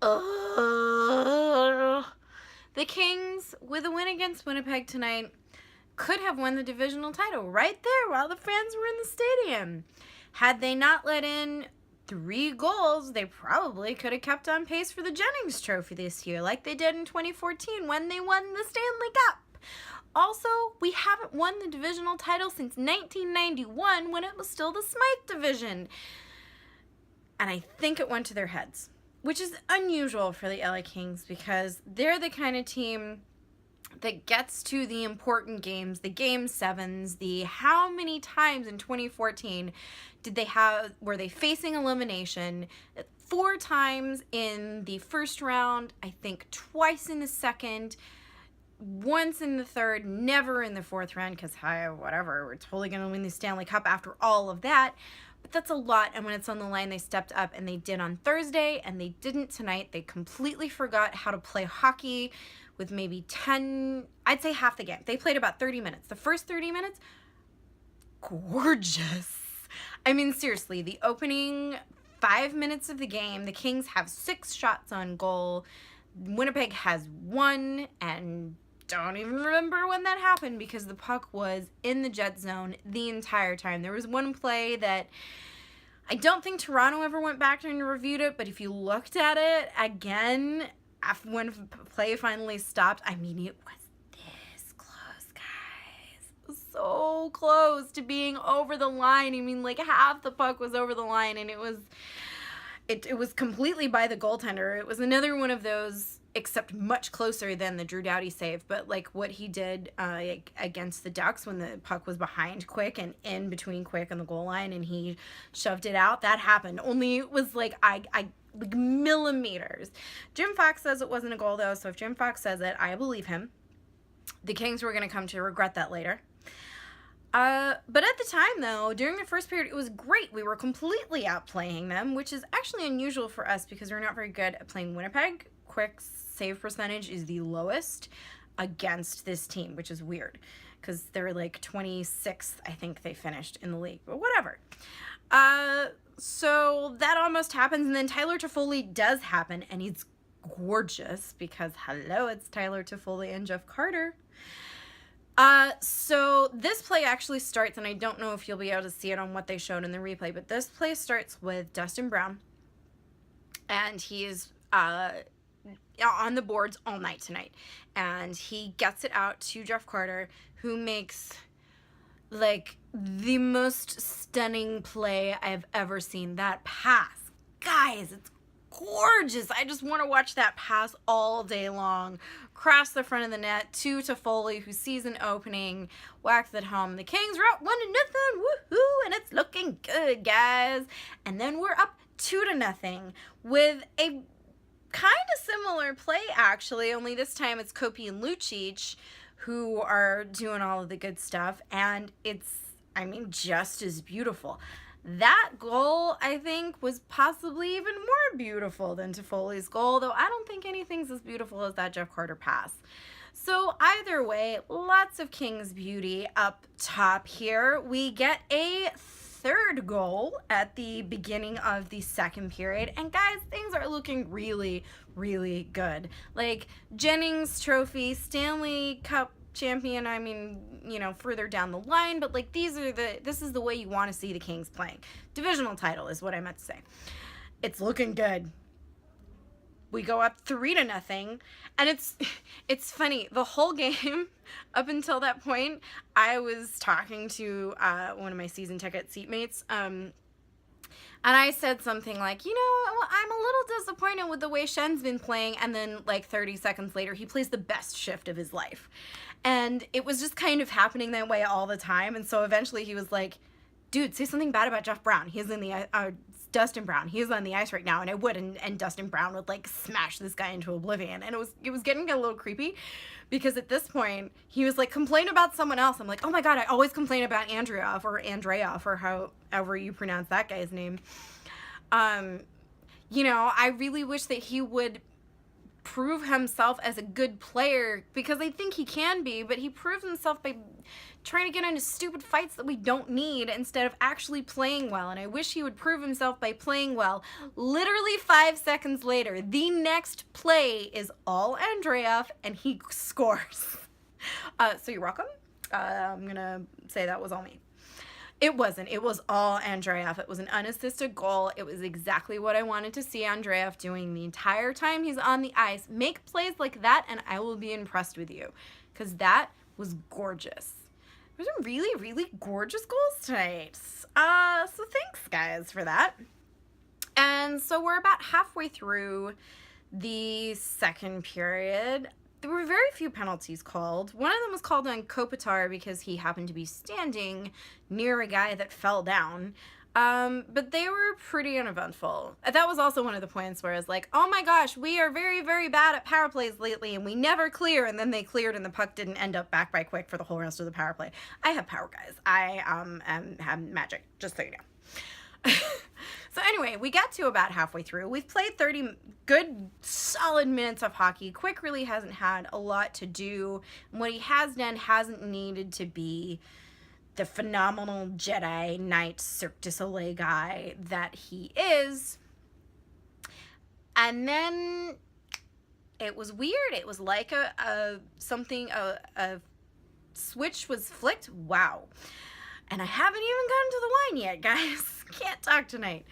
Ugh. The Kings, with a win against Winnipeg tonight, could have won the divisional title right there while the fans were in the stadium. Had they not let in 3 goals, they probably could have kept on pace for the Jennings Trophy this year, like they did in 2014 when they won the Stanley Cup. Also, we haven't won the divisional title since 1991 when it was still the Smythe division. And I think it went to their heads, which is unusual for the LA Kings because they're the kind of team that gets to the important games, the game sevens, the how many times in 2014 were they facing elimination? 4 times in the first round, I think twice in the second, once in the third, never in the fourth round because, whatever, we're totally going to win the Stanley Cup after all of that. But that's a lot, and when it's on the line, they stepped up, and they did on Thursday, and they didn't tonight. They completely forgot how to play hockey with maybe 10, I'd say half the game. They played about 30 minutes. The first 30 minutes, gorgeous. I mean, seriously, the opening 5 minutes of the game, the Kings have 6 shots on goal. Winnipeg has 1, and don't even remember when that happened because the puck was in the Jet zone the entire time. There was one play that I don't think Toronto ever went back and reviewed it, but if you looked at it again, when play finally stopped, I mean, it was this close, guys. It was so close to being over the line. I mean, like half the puck was over the line, and it was completely by the goaltender. It was another one of those, except much closer than the Drew Doughty save, but like what he did against the Ducks when the puck was behind Quick and in between Quick and the goal line, and he shoved it out. That happened. Only it was like like millimeters. Jim Fox says it wasn't a goal though, so if Jim Fox says it, I believe him. The Kings were going to come to regret that later. But at the time, though, during the first period, it was great. We were completely outplaying them, which is actually unusual for us because we're not very good at playing Winnipeg. Quick's save percentage is the lowest against this team, which is weird because they're like 26th, I think they finished in the league, but whatever. So that almost happens, and then Tyler Toffoli does happen, and he's gorgeous because, hello, it's Tyler Toffoli and Jeff Carter. So this play actually starts, and I don't know if you'll be able to see it on what they showed in the replay, but this play starts with Dustin Brown, and he's on the boards all night tonight, and he gets it out to Jeff Carter, who makes like the most stunning play I've ever seen. That pass, guys, it's gorgeous. I just want to watch that pass all day long. Cross the front of the net to Toffoli, who sees an opening, whacks it home. The Kings are up 1-0, woohoo, and it's looking good, guys. And then we're up 2-0 with a kind of similar play, actually, only this time it's Kopi and Lucic who are doing all of the good stuff, and it's, I mean, just as beautiful. That goal, I think, was possibly even more beautiful than Toffoli's goal, though I don't think anything's as beautiful as that Jeff Carter pass. So either way, lots of Kings beauty up top here. We get a third goal at the beginning of the second period, and guys, things are looking really, really good. Like, Jennings Trophy, Stanley Cup champion, I mean, you know, further down the line, but like this is the way you want to see the Kings playing. Divisional title is what I meant to say. It's looking good. We go up 3-0, and it's funny, the whole game up until that point, I was talking to one of my season ticket seatmates, and I said something like, you know, I'm a little disappointed with the way Shen's been playing, and then like 30 seconds later, he plays the best shift of his life. And it was just kind of happening that way all the time, and so eventually he was like, dude, say something bad about Jeff Brown. He's in the, Dustin Brown. He's on the ice right now, and I would, and Dustin Brown would like smash this guy into oblivion, and it was getting a little creepy, because at this point he was like, complain about someone else. I'm like, oh my god, I always complain about Andreoff or however you pronounce that guy's name. You know, I really wish that he would prove himself as a good player, because I think he can be, but he proves himself by trying to get into stupid fights that we don't need instead of actually playing well. And I wish he would prove himself by playing well. Literally 5 seconds later, the next play is all Andreev, and he scores. So you're welcome. I'm gonna say that was all me. It wasn't. It was all Andreev. It was an unassisted goal. It was exactly what I wanted to see Andreev doing the entire time he's on the ice. Make plays like that, and I will be impressed with you, because that was gorgeous. There's some really, really gorgeous goals tonight. So thanks, guys, for that. And so we're about halfway through the second period. There were very few penalties called. One of them was called on Kopitar because he happened to be standing near a guy that fell down. But they were pretty uneventful. That was also one of the points where I was like, oh my gosh, we are very, very bad at power plays lately, and we never clear, and then they cleared and the puck didn't end up back by Quick for the whole rest of the power play. I have power, guys. I have magic, just so you know. So anyway, we got to about halfway through. We've played 30 good, solid minutes of hockey. Quick really hasn't had a lot to do. And what he has done hasn't needed to be the phenomenal Jedi Knight Cirque du Soleil guy that he is. And then it was weird. It was like a switch was flicked. Wow. And I haven't even gotten to the wine yet, guys. Can't talk tonight.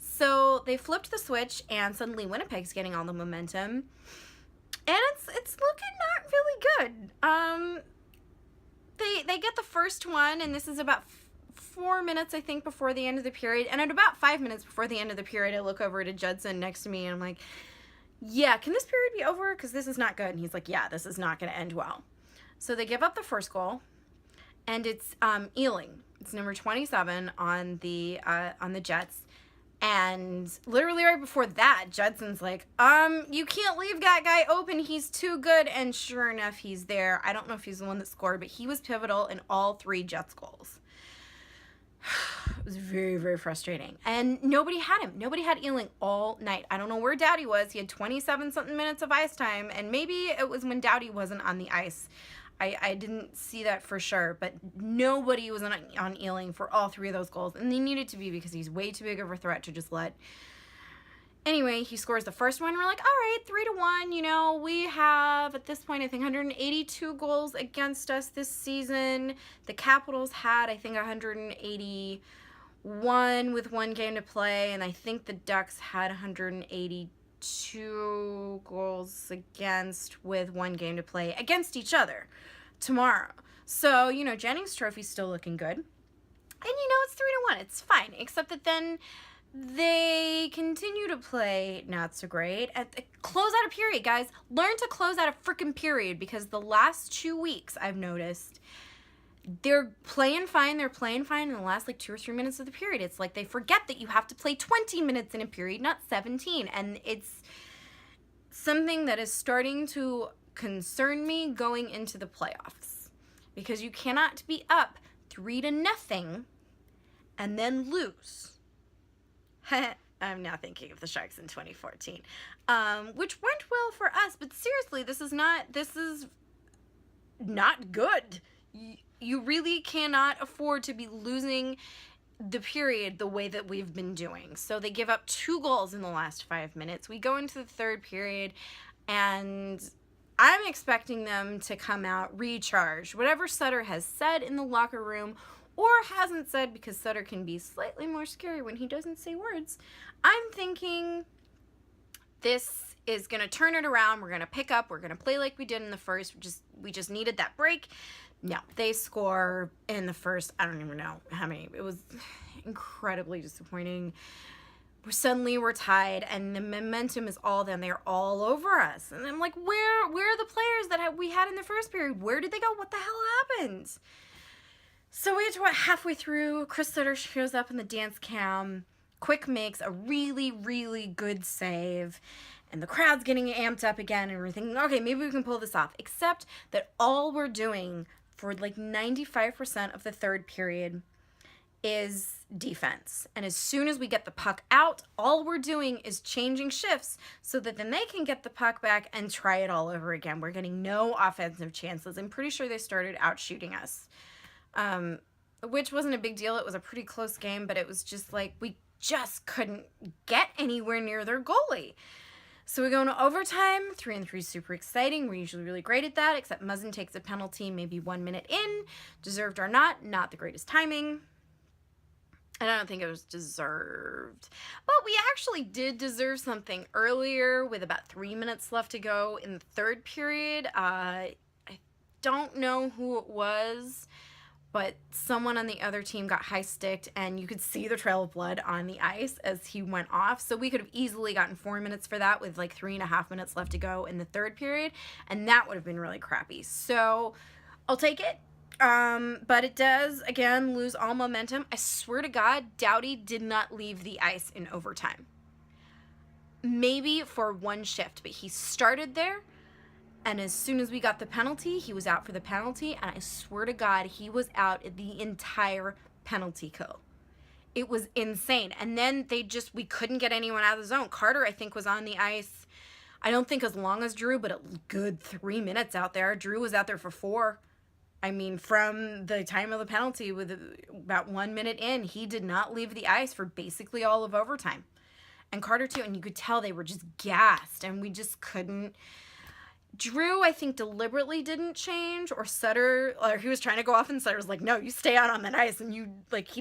So they flipped the switch, and suddenly Winnipeg's getting all the momentum. And it's looking not really good. They get the first one, and this is about 4 minutes, I think, before the end of the period. And at about 5 minutes before the end of the period, I look over to Judson next to me, and I'm like, yeah, can this period be over? Because this is not good. And he's like, yeah, this is not going to end well. So they give up the first goal. And it's Ealing. It's number 27 on the Jets. And literally right before that, Judson's like, you can't leave that guy open. He's too good. And sure enough, he's there. I don't know if he's the one that scored, but he was pivotal in all 3 Jets goals. It was very, very frustrating. And nobody had him. Nobody had Ealing all night. I don't know where Doughty was. He had 27-something minutes of ice time. And maybe it was when Doughty wasn't on the ice. I didn't see that for sure, but nobody was on Ealing for all 3 of those goals, and they needed to be because he's way too big of a threat to just let. Anyway, he scores the first one. We're like, all right, 3-1. You know, we have at this point, I think, 182 goals against us this season. The Capitals had, I think, 181 with 1 game to play, and I think the Ducks had 182 goals against with 1 game to play against each other tomorrow. So, you know, Jennings Trophy's still looking good. And, you know, it's 3-1. It's fine. Except that then they continue to play not so great. Close out a period, guys. Learn to close out a freaking period, because the last 2 weeks I've noticed they're playing fine. They're playing fine in the last like 2 or 3 minutes of the period. It's like they forget that you have to play 20 minutes in a period, not 17. And it's something that is starting to concern me going into the playoffs, because you cannot be up 3-0 and then lose. I'm now thinking of the Sharks in 2014, which went well for us. But seriously, this is not good. You really cannot afford to be losing the period the way that we've been doing. So they give up 2 goals in the last 5 minutes. We go into the third period, and I'm expecting them to come out recharged. Whatever Sutter has said in the locker room, or hasn't said, because Sutter can be slightly more scary when he doesn't say words, I'm thinking this is going to turn it around. We're going to pick up. We're going to play like we did in the first. We just needed that break. No, they score in the first, I don't even know how many. It was incredibly disappointing. Suddenly we're tied, and the momentum is all them. They're all over us. And I'm like, where are the players that we had in the first period? Where did they go? What the hell happened? So we get to about halfway through. Chris Sutter shows up in the dance cam. Quick makes a really, really good save. And the crowd's getting amped up again, and we're thinking, okay, maybe we can pull this off. Except that all we're doing for like 95% of the third period is defense. And as soon as we get the puck out, all we're doing is changing shifts so that then they can get the puck back and try it all over again. We're getting no offensive chances. I'm pretty sure they started out shooting us, which wasn't a big deal. It was a pretty close game, but it was just like we just couldn't get anywhere near their goalie. So we go into overtime. 3-3 is super exciting. We're usually really great at that, except Muzzin takes a penalty maybe 1 minute in. Deserved or not the greatest timing. I don't think it was deserved. But we actually did deserve something earlier with about 3 minutes left to go in the third period. I don't know who it was, but someone on the other team got high-sticked, and you could see the trail of blood on the ice as he went off. So we could have easily gotten 4 minutes for that with like 3.5 minutes left to go in the third period, and that would have been really crappy. So I'll take it. But it does, again, lose all momentum. I swear to God, Doughty did not leave the ice in overtime. Maybe for one shift, but he started there. And as soon as we got the penalty, he was out for the penalty. And I swear to God, he was out the entire penalty kill. It was insane. And then we couldn't get anyone out of the zone. Carter, I think, was on the ice. I don't think as long as Drew, but a good 3 minutes out there. Drew was out there for 4. I mean, from the time of the penalty, with about 1 minute in, he did not leave the ice for basically all of overtime. And Carter, too. And you could tell they were just gassed. And we just couldn't. Drew, I think, deliberately didn't change, or Sutter, or he was trying to go off, and Sutter was like, no, you stay out on that ice, and he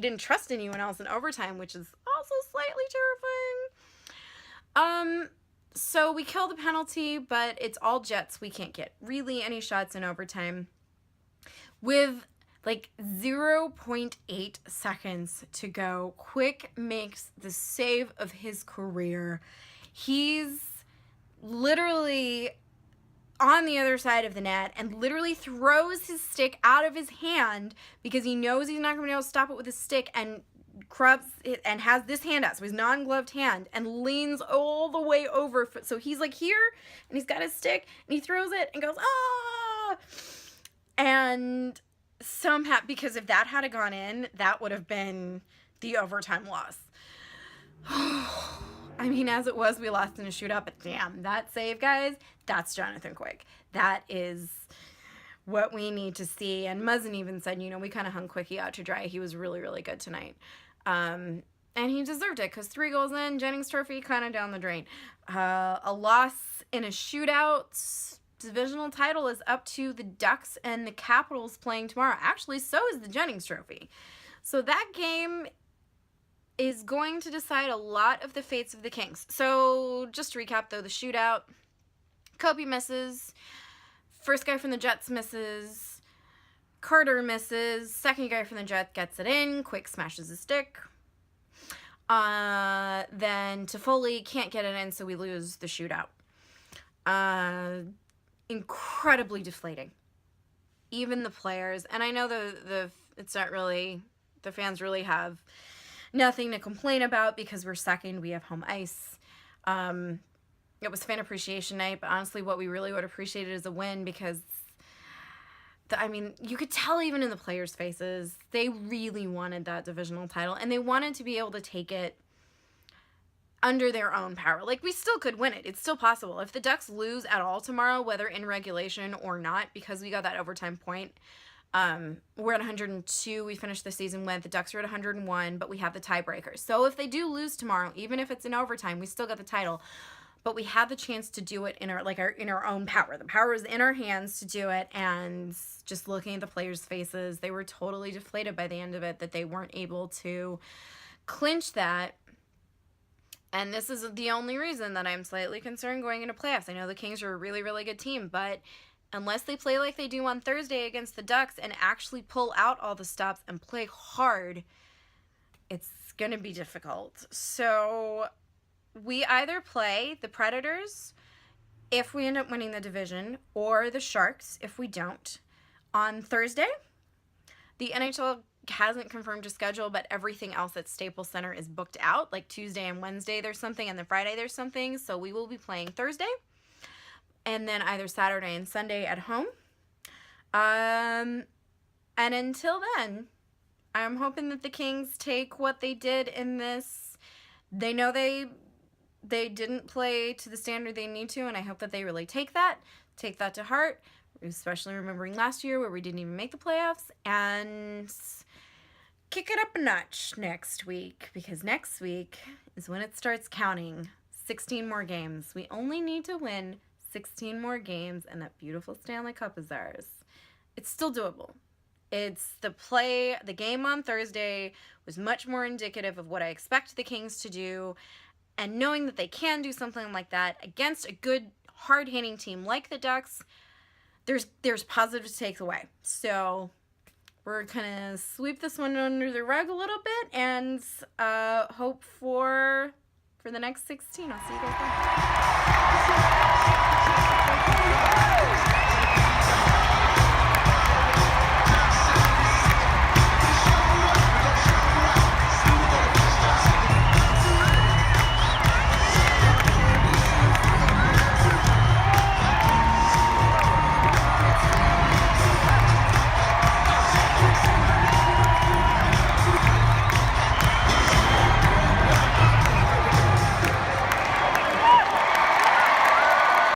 didn't trust anyone else in overtime, which is also slightly terrifying. So we kill the penalty, but it's all Jets. We can't get really any shots in overtime. With like 0.8 seconds to go, Quick makes the save of his career. He's literally on the other side of the net and literally throws his stick out of his hand because he knows he's not going to be able to stop it with his stick, and grabs it and has this hand out, so his non-gloved hand, and leans all the way over. So he's like here, and he's got his stick, and he throws it and goes, ah! And somehow, because if that had gone in, that would have been the overtime loss. I mean, as it was, we lost in a shootout, but damn, that save, guys, that's Jonathan Quick. That is what we need to see. And Muzzin even said, we kind of hung Quickie out to dry. He was really, really good tonight. And he deserved it, because 3 goals in, Jennings Trophy kind of down the drain. A loss in a shootout. Divisional title is up to the Ducks and the Capitals playing tomorrow. Actually, so is the Jennings Trophy. So that game is going to decide a lot of the fates of the Kings. So just to recap, though, the shootout, Kobe misses, first guy from the Jets misses, Carter misses, second guy from the Jets gets it in, Quick smashes his stick. Then Toffoli can't get it in, so we lose the shootout. Incredibly deflating. Even the players, and I know it's not really, the fans really have nothing to complain about because we're second, we have home ice. It was fan appreciation night, but honestly what we really would appreciate is a win, because you could tell even in the players' faces, they really wanted that divisional title, and they wanted to be able to take it under their own power. Like, we still could win it. It's still possible. If the Ducks lose at all tomorrow, whether in regulation or not, because we got that overtime point, we're at 102. We finished the season with. The Ducks are at 101, but we have the tiebreaker. So if they do lose tomorrow, even if it's in overtime, we still got the title. But we have the chance to do it in our own power. The power is in our hands to do it. And just looking at the players' faces, they were totally deflated by the end of it that they weren't able to clinch that. And this is the only reason that I'm slightly concerned going into playoffs. I know the Kings are a really, really good team, but unless they play like they do on Thursday against the Ducks and actually pull out all the stops and play hard, it's going to be difficult. So we either play the Predators if we end up winning the division, or the Sharks if we don't, on Thursday. The NHL hasn't confirmed a schedule, but everything else at Staples Center is booked out. Like Tuesday and Wednesday there's something, and then Friday there's something. So we will be playing Thursday, and then either Saturday and Sunday at home. And until then, I'm hoping that the Kings take what they did in this. They know they didn't play to the standard they need to, and I hope that they really take that to heart, especially remembering last year where we didn't even make the playoffs, and kick it up a notch next week, because next week is when it starts counting. 16 more games. We only need to win 16 more games, and that beautiful Stanley Cup is ours. It's still doable. It's the game on Thursday was much more indicative of what I expect the Kings to do, and knowing that they can do something like that against a good, hard-hitting team like the Ducks, there's positive to take away. So we're gonna sweep this one under the rug a little bit and hope for the next 16. I'll see you guys then.